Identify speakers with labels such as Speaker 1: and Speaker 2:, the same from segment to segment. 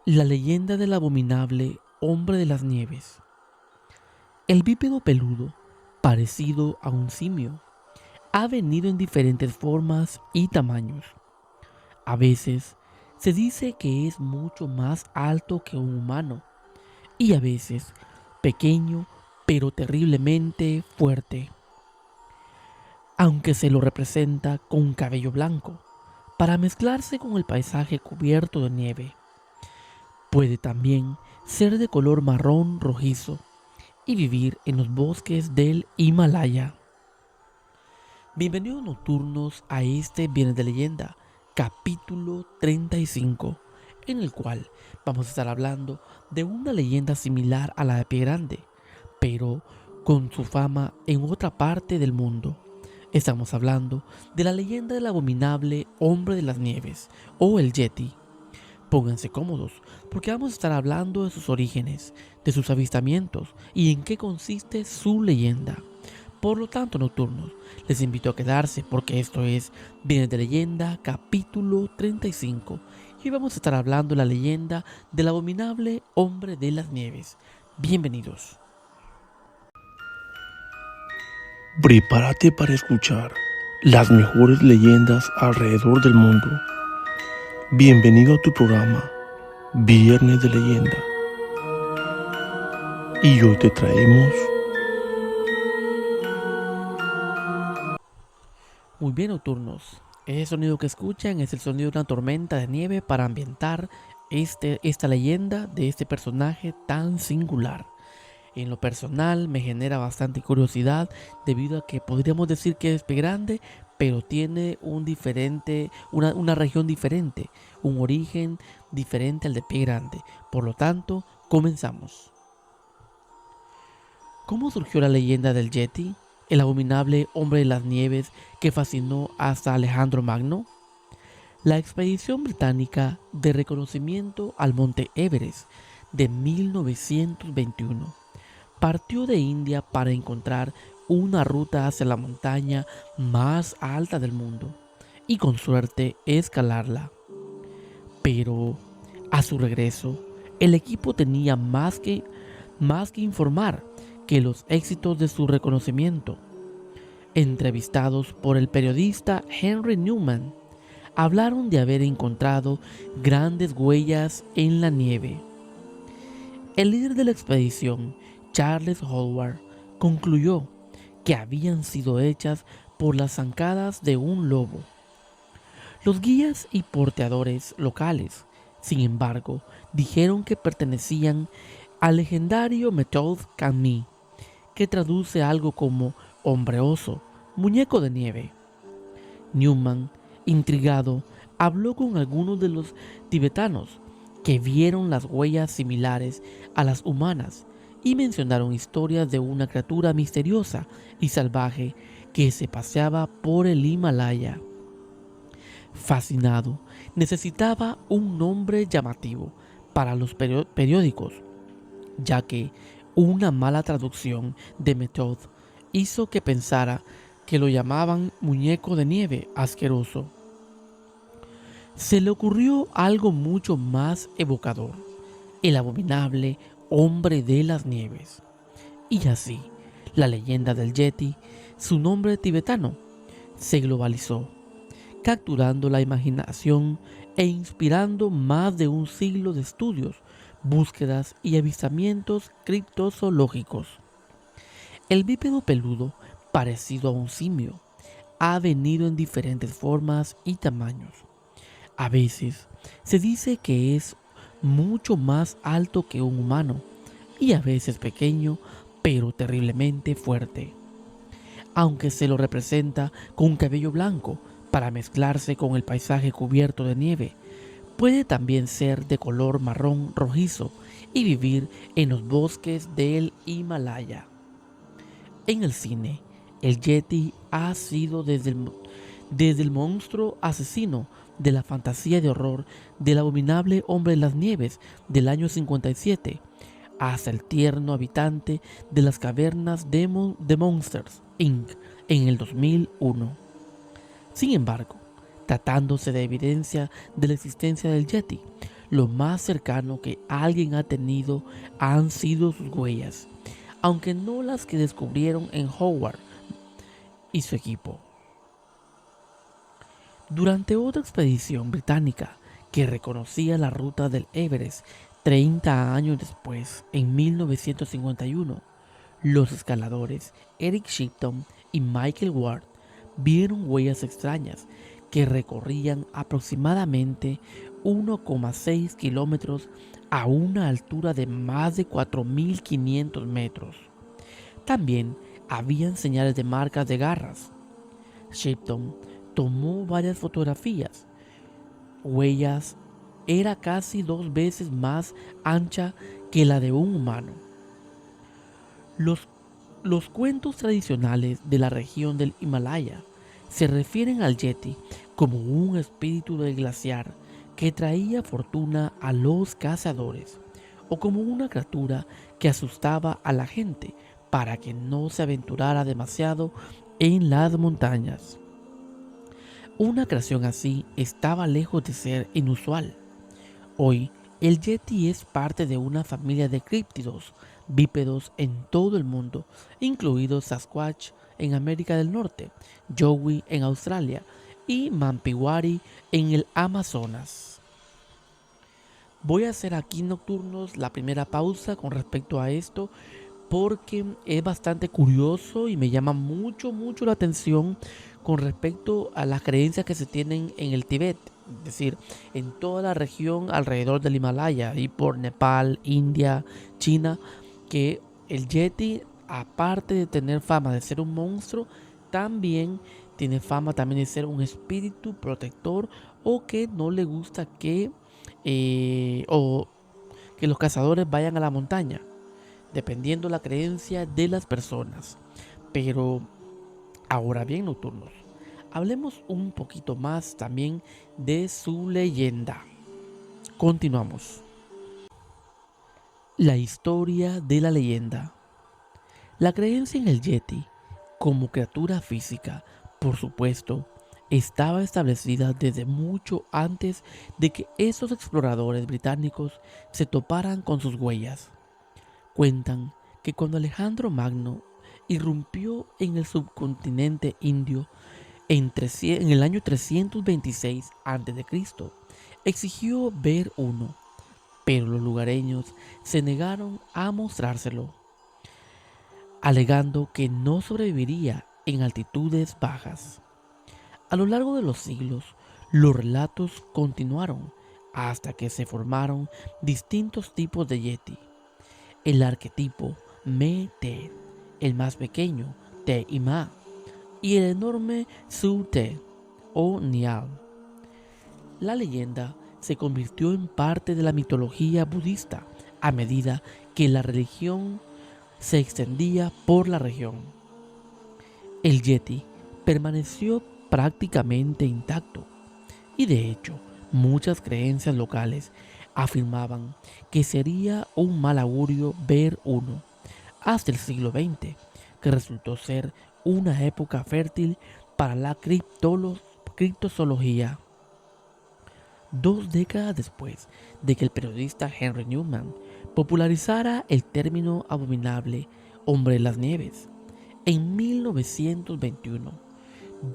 Speaker 1: La leyenda del abominable hombre de las nieves. El bípedo peludo, parecido a un simio, ha venido en diferentes formas y tamaños. A veces se dice que es mucho más alto que un humano y a veces pequeño pero terriblemente fuerte, aunque se lo representa con cabello blanco para mezclarse con el paisaje cubierto de nieve. Puede también ser de color marrón rojizo y vivir en los bosques del Himalaya. Bienvenidos nocturnos a este Viernes de Leyenda, capítulo 35, en el cual vamos a estar hablando de una leyenda similar a la de Pie Grande, pero con su fama en otra parte del mundo. Estamos hablando de la leyenda del abominable hombre de las nieves, o el Yeti. Pónganse cómodos, porque vamos a estar hablando de sus orígenes, de sus avistamientos y en qué consiste su leyenda. Por lo tanto, nocturnos, les invito a quedarse porque esto es Viernes de Leyenda, capítulo 35. Y hoy vamos a estar hablando de la leyenda del abominable hombre de las nieves. Bienvenidos.
Speaker 2: Prepárate para escuchar las mejores leyendas alrededor del mundo. Bienvenido a tu programa, Viernes de Leyenda. Y hoy te traemos
Speaker 1: Muy bien, nocturnos. Ese sonido que escuchan es el sonido de una tormenta de nieve para ambientar esta leyenda de este personaje tan singular. En lo personal me genera bastante curiosidad debido a que podríamos decir que es Pie Grande, pero tiene una región diferente, un origen diferente al de Pie Grande. Por lo tanto, comenzamos. ¿Cómo surgió la leyenda del Yeti, el abominable hombre de las nieves que fascinó hasta Alejandro Magno? La expedición británica de reconocimiento al Monte Everest de 1921 partió de India para encontrar una ruta hacia la montaña más alta del mundo y con suerte escalarla. Pero a su regreso, el equipo tenía más que informar que los éxitos de su reconocimiento. Entrevistados por el periodista Henry Newman, hablaron de haber encontrado grandes huellas en la nieve. El líder de la expedición, Charles Howard, concluyó que habían sido hechas por las zancadas de un lobo. Los guías y porteadores locales, sin embargo, dijeron que pertenecían al legendario Method Kami, que traduce algo como hombre oso, muñeco de nieve. Newman, intrigado, habló con algunos de los tibetanos que vieron las huellas similares a las humanas y mencionaron historias de una criatura misteriosa y salvaje que se paseaba por el Himalaya. Fascinado, necesitaba un nombre llamativo para los periódicos, ya que una mala traducción de Method hizo que pensara que lo llamaban muñeco de nieve asqueroso. Se le ocurrió algo mucho más evocador, el abominable hombre de las nieves. Y así, la leyenda del Yeti, su nombre tibetano, se globalizó, capturando la imaginación e inspirando más de un siglo de estudios, búsquedas y avistamientos criptozoológicos. El bípedo peludo, parecido a un simio, ha venido en diferentes formas y tamaños. A veces se dice que es mucho más alto que un humano y a veces pequeño pero terriblemente fuerte, aunque se lo representa con un cabello blanco para mezclarse con el paisaje cubierto de nieve. Puede también ser de color marrón rojizo y vivir en los bosques del Himalaya. En el cine, el Yeti ha sido desde el monstruo asesino de la fantasía de horror del abominable hombre de las nieves del año 57 hasta el tierno habitante de las cavernas de Monsters Inc. en el 2001. Sin embargo, tratándose de evidencia de la existencia del Yeti, lo más cercano que alguien ha tenido han sido sus huellas, aunque no las que descubrieron en Howard y su equipo. Durante otra expedición británica que reconocía la ruta del Everest 30 años después, en 1951, los escaladores Eric Shipton y Michael Ward vieron huellas extrañas que recorrían aproximadamente 1,6 kilómetros a una altura de más de 4.500 metros. También habían señales de marcas de garras. Shipton tomó varias fotografías. Huellas era casi 2 veces más ancha que la de un humano. Los cuentos tradicionales de la región del Himalaya se refieren al Yeti como un espíritu del glaciar que traía fortuna a los cazadores, o como una criatura que asustaba a la gente para que no se aventurara demasiado en las montañas. Una creación así estaba lejos de ser inusual. Hoy, el Yeti es parte de una familia de críptidos bípedos en todo el mundo, incluidos Sasquatch en América del Norte, Yowie en Australia y Mampiwari en el Amazonas. Voy a hacer aquí, nocturnos, la primera pausa con respecto a esto porque es bastante curioso y me llama mucho la atención con respecto a las creencias que se tienen en el Tíbet, es decir, en toda la región alrededor del Himalaya y por Nepal, India, China, que el Yeti, aparte de tener fama de ser un monstruo, también tiene fama también de ser un espíritu protector, o que no le gusta o que los cazadores vayan a la montaña, dependiendo la creencia de las personas. Pero ahora bien, nocturnos, hablemos un poquito más también de su leyenda. Continuamos. La historia de la leyenda. La creencia en el Yeti como criatura física, por supuesto, estaba establecida desde mucho antes de que esos exploradores británicos se toparan con sus huellas. Cuentan que cuando Alejandro Magno irrumpió en el subcontinente indio en el año 326 a.C., exigió ver uno, pero los lugareños se negaron a mostrárselo, alegando que no sobreviviría en altitudes bajas. A lo largo de los siglos, los relatos continuaron hasta que se formaron distintos tipos de Yeti. El arquetipo Me-Te, el más pequeño, Te-Ima, y el enorme Su-Te o Nial. La leyenda se convirtió en parte de la mitología budista a medida que la religión se extendía por la región. El Yeti permaneció prácticamente intacto y, de hecho, muchas creencias locales afirmaban que sería un mal augurio ver uno, hasta el siglo XX, que resultó ser una época fértil para la criptozoología. 2 décadas después de que el periodista Henry Newman popularizara el término abominable hombre de las nieves, en 1921,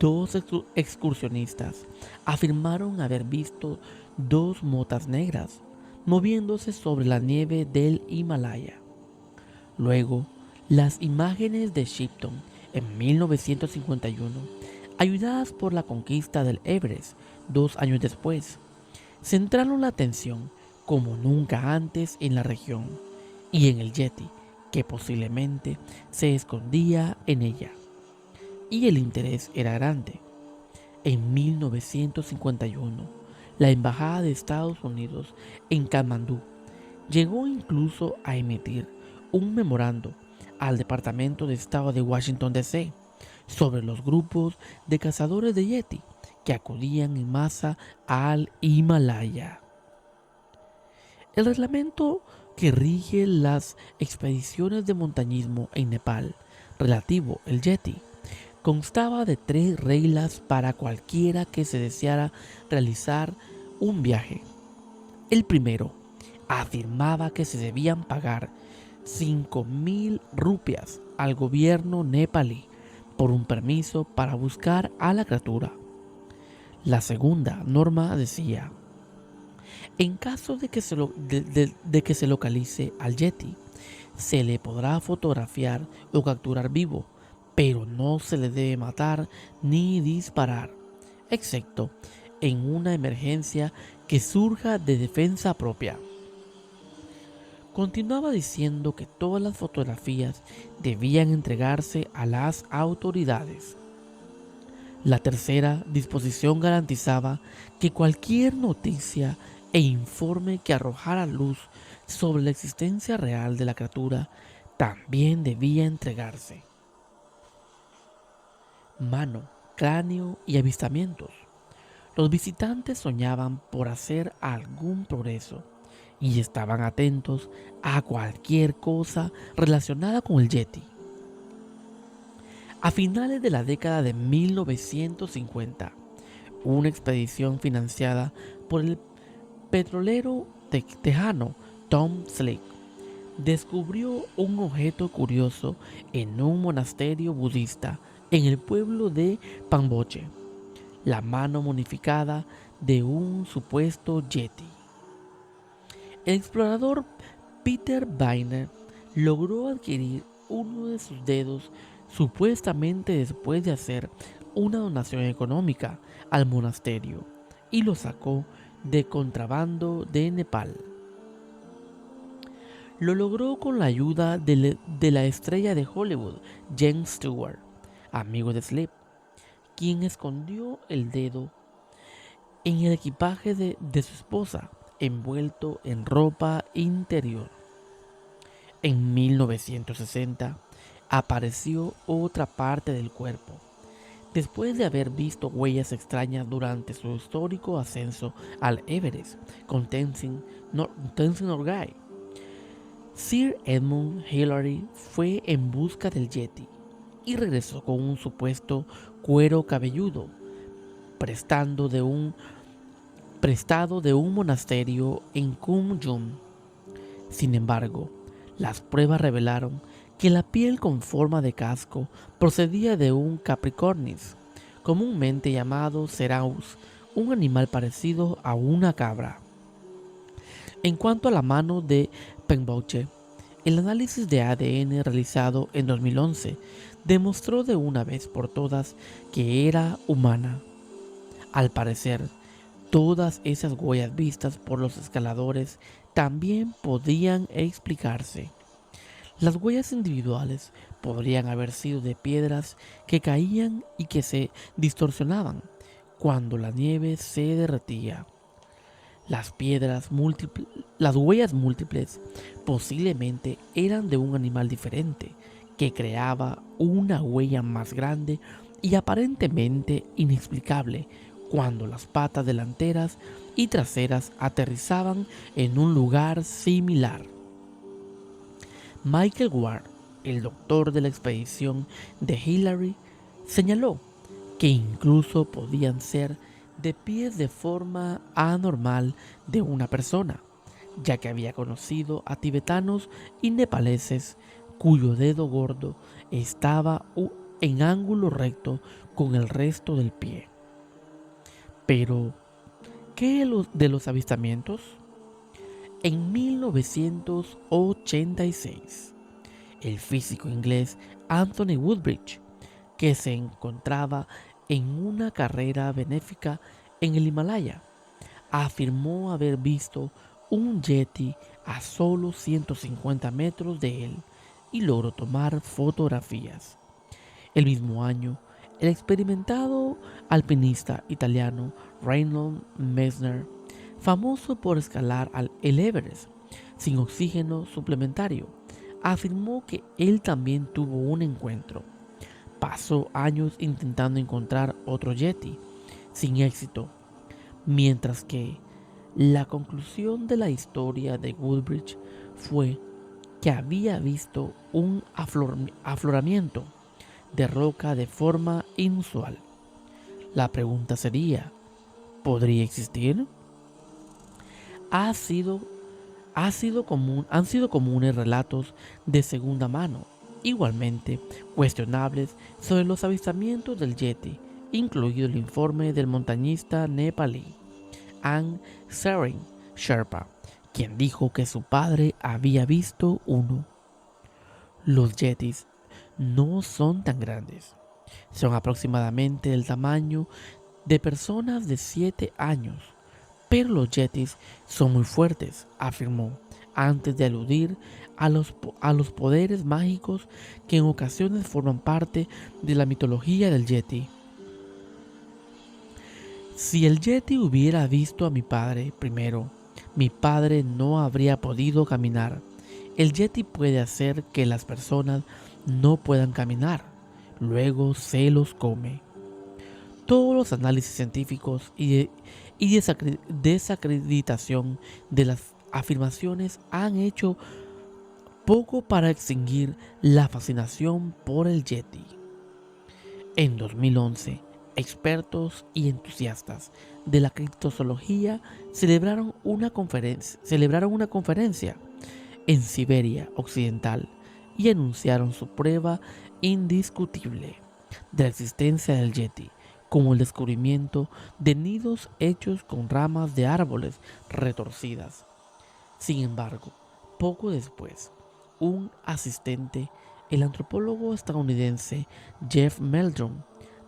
Speaker 1: dos excursionistas afirmaron haber visto 2 motas negras moviéndose sobre la nieve del Himalaya. Luego, las imágenes de Shipton en 1951, ayudadas por la conquista del Everest 2 años después, centraron la atención como nunca antes en la región y en el Yeti, que posiblemente se escondía en ella. Y el interés era grande. En 1951, la Embajada de Estados Unidos en Katmandú llegó incluso a emitir un memorando al Departamento de Estado de Washington, D.C. sobre los grupos de cazadores de Yeti que acudían en masa al Himalaya. El reglamento que rige las expediciones de montañismo en Nepal relativo al Yeti constaba de 3 reglas para cualquiera que se deseara realizar un viaje. El primero afirmaba que se debían pagar 5.000 rupias al gobierno nepalí por un permiso para buscar a la criatura. La segunda norma decía: en caso de que que se localice al Yeti, se le podrá fotografiar o capturar vivo, pero no se le debe matar ni disparar, excepto en una emergencia que surja de defensa propia. Continuaba diciendo que todas las fotografías debían entregarse a las autoridades. La tercera disposición garantizaba que cualquier noticia e informe que arrojara luz sobre la existencia real de la criatura también debía entregarse. Mano, cráneo y avistamientos. Los visitantes soñaban por hacer algún progreso y estaban atentos a cualquier cosa relacionada con el Yeti. A finales de la década de 1950, una expedición financiada por el petrolero tejano Tom Slick descubrió un objeto curioso en un monasterio budista en el pueblo de Pamboche, la mano momificada de un supuesto Yeti. El explorador Peter Weiner logró adquirir uno de sus dedos supuestamente después de hacer una donación económica al monasterio y lo sacó de contrabando de Nepal. Lo logró con la ayuda de la estrella de Hollywood, James Stewart, amigo de Sleep, quien escondió el dedo en el equipaje de su esposa, envuelto en ropa interior. En 1960 apareció otra parte del cuerpo, después de haber visto huellas extrañas durante su histórico ascenso al Everest con Tenzin Norgay. Sir Edmund Hillary fue en busca del Yeti y regresó con un supuesto cuero cabelludo prestado de un monasterio en Kumjum. Sin embargo, las pruebas revelaron que la piel con forma de casco procedía de un capricornis, comúnmente llamado ceraus, un animal parecido a una cabra. En cuanto a la mano de Pemboche, el análisis de ADN realizado en 2011 demostró de una vez por todas que era humana. Al parecer, todas esas huellas vistas por los escaladores también podían explicarse. Las huellas individuales podrían haber sido de piedras que caían y que se distorsionaban cuando la nieve se derretía. Las huellas múltiples posiblemente eran de un animal diferente que creaba una huella más grande y aparentemente inexplicable cuando las patas delanteras y traseras aterrizaban en un lugar similar. Michael Ward, el doctor de la expedición de Hillary, señaló que incluso podían ser de pies de forma anormal de una persona, ya que había conocido a tibetanos y nepaleses cuyo dedo gordo estaba en ángulo recto con el resto del pie. Pero, ¿qué de los avistamientos? En 1986, el físico inglés Anthony Woodbridge, que se encontraba en una carrera benéfica en el Himalaya, afirmó haber visto un Yeti a solo 150 metros de él y logró tomar fotografías. El mismo año, el experimentado alpinista italiano Reinhold Messner, famoso por escalar el Everest sin oxígeno suplementario, afirmó que él también tuvo un encuentro. Pasó años intentando encontrar otro Yeti, sin éxito, mientras que la conclusión de la historia de Woodbridge fue que había visto un afloramiento de roca de forma inusual. La pregunta sería, ¿podría existir? ha sido, han sido comunes relatos de segunda mano, igualmente cuestionables, sobre los avistamientos del Yeti, incluido el informe del montañista nepalí Ang Seren Sherpa, quien dijo que su padre había visto uno. Los yetis no son tan grandes. Son aproximadamente del tamaño de personas de 7 años. Pero los yetis son muy fuertes, afirmó, antes de aludir a los poderes mágicos que en ocasiones forman parte de la mitología del yeti. Si el yeti hubiera visto a mi padre primero, mi padre no habría podido caminar. El yeti puede hacer que las personas no puedan caminar, luego se los come. Todos los análisis científicos y desacreditación de las afirmaciones han hecho poco para extinguir la fascinación por el Yeti. En 2011, expertos y entusiastas de la criptozoología celebraron una conferencia en Siberia Occidental y anunciaron su prueba indiscutible de la existencia del Yeti, como el descubrimiento de nidos hechos con ramas de árboles retorcidas. Sin embargo, poco después, un asistente, el antropólogo estadounidense Jeff Meldrum,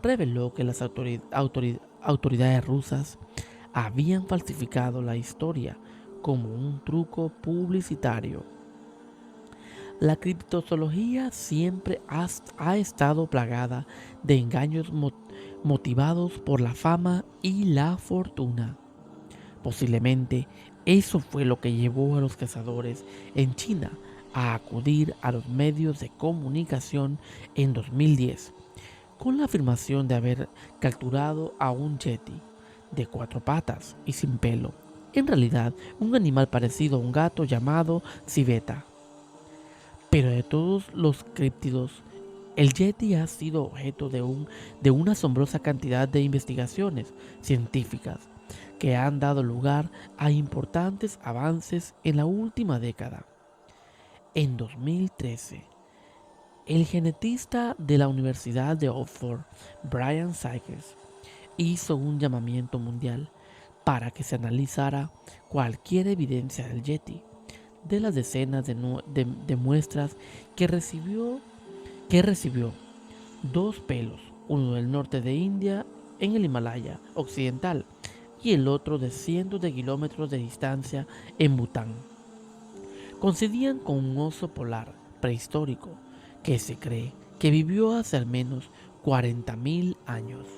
Speaker 1: reveló que las autoridades rusas habían falsificado la historia como un truco publicitario. La criptozoología siempre ha estado plagada de engaños motivados por la fama y la fortuna. Posiblemente eso fue lo que llevó a los cazadores en China a acudir a los medios de comunicación en 2010 con la afirmación de haber capturado a un yeti de 4 patas y sin pelo, en realidad un animal parecido a un gato llamado civeta. Pero de todos los críptidos, el yeti ha sido objeto de una asombrosa cantidad de investigaciones científicas que han dado lugar a importantes avances en la última década. En 2013, el genetista de la Universidad de Oxford, Brian Sykes, hizo un llamamiento mundial para que se analizara cualquier evidencia del Yeti. De las decenas de muestras que recibió 2 pelos, uno del norte de India en el Himalaya occidental y el otro de cientos de kilómetros de distancia en Bután. Coincidían con un oso polar prehistórico que se cree que vivió hace al menos 40.000 años.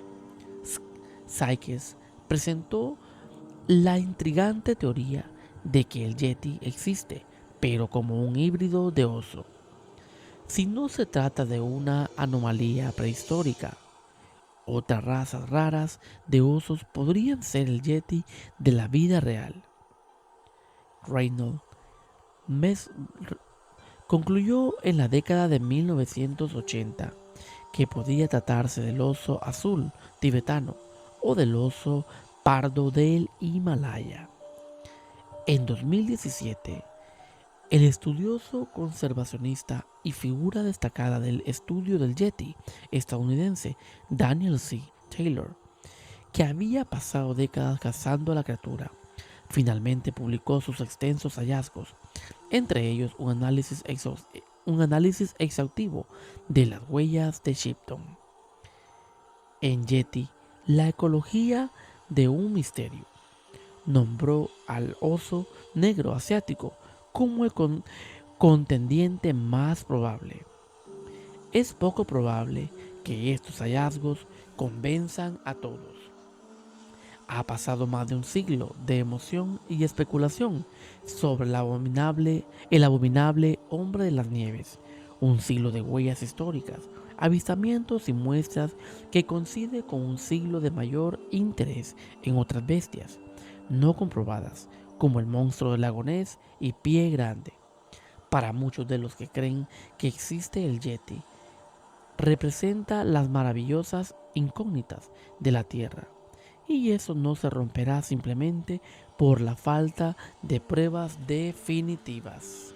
Speaker 1: Sykes presentó la intrigante teoría de que el Yeti existe, pero como un híbrido de oso. Si no se trata de una anomalía prehistórica, otras razas raras de osos podrían ser el Yeti de la vida real. Reynolds concluyó en la década de 1980 que podía tratarse del oso azul tibetano o del oso pardo del Himalaya. En 2017, el estudioso conservacionista y figura destacada del estudio del Yeti estadounidense Daniel C. Taylor, que había pasado décadas cazando a la criatura, finalmente publicó sus extensos hallazgos, entre ellos un análisis exhaustivo de las huellas de Shipton. En Yeti, la ecología de un misterio, nombró al oso negro asiático como el contendiente más probable. Es poco probable que estos hallazgos convenzan a todos. Ha pasado más de un siglo de emoción y especulación sobre el abominable hombre de las nieves, un siglo de huellas históricas, avistamientos y muestras que coincide con un siglo de mayor interés en otras bestias no comprobadas, como el monstruo del lago Ness y Pie Grande. Para muchos de los que creen que existe el Yeti, representa las maravillosas incógnitas de la Tierra y eso no se romperá simplemente por la falta de pruebas definitivas.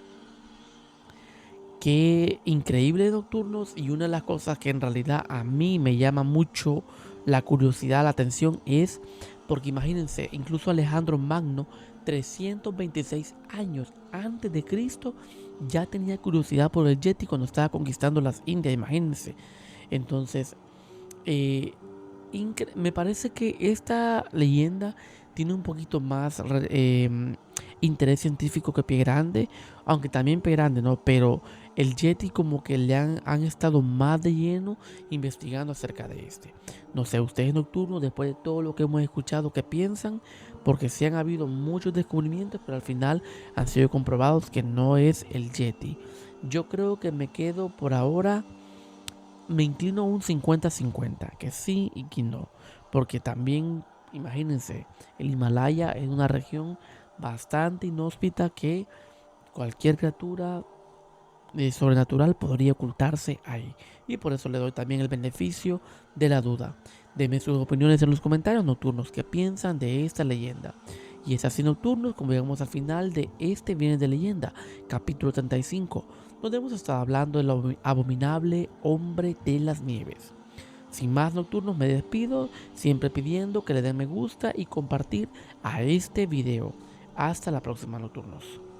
Speaker 1: Qué increíble, Nocturnos, y una de las cosas que en realidad a mí me llama mucho la curiosidad, la atención, es porque imagínense, incluso Alejandro Magno, 326 años antes de Cristo, ya tenía curiosidad por el Yeti cuando estaba conquistando las Indias, imagínense. Entonces, eh, me parece que esta leyenda tiene un poquito más interés científico que Pie Grande, aunque también Pie Grande, ¿no? Pero el Yeti como que le han estado más de lleno investigando acerca de este. No sé, ustedes, Nocturnos, después de todo lo que hemos escuchado, ¿qué piensan? Porque sí han habido muchos descubrimientos, pero al final han sido comprobados que no es el Yeti. Yo creo que me quedo por ahora, me inclino un 50-50, que sí y que no. Porque también, imagínense, el Himalaya es una región bastante inhóspita que cualquier criatura sobrenatural podría ocultarse ahí. Y por eso le doy también el beneficio de la duda. Denme sus opiniones en los comentarios, Nocturnos, qué piensan de esta leyenda. Y es así, Nocturnos, como llegamos al final de este Viernes de Leyenda, capítulo 35, donde hemos estado hablando del abominable hombre de las nieves. Sin más, Nocturnos, me despido, siempre pidiendo que le den me gusta y compartir a este video. Hasta la próxima, Nocturnos.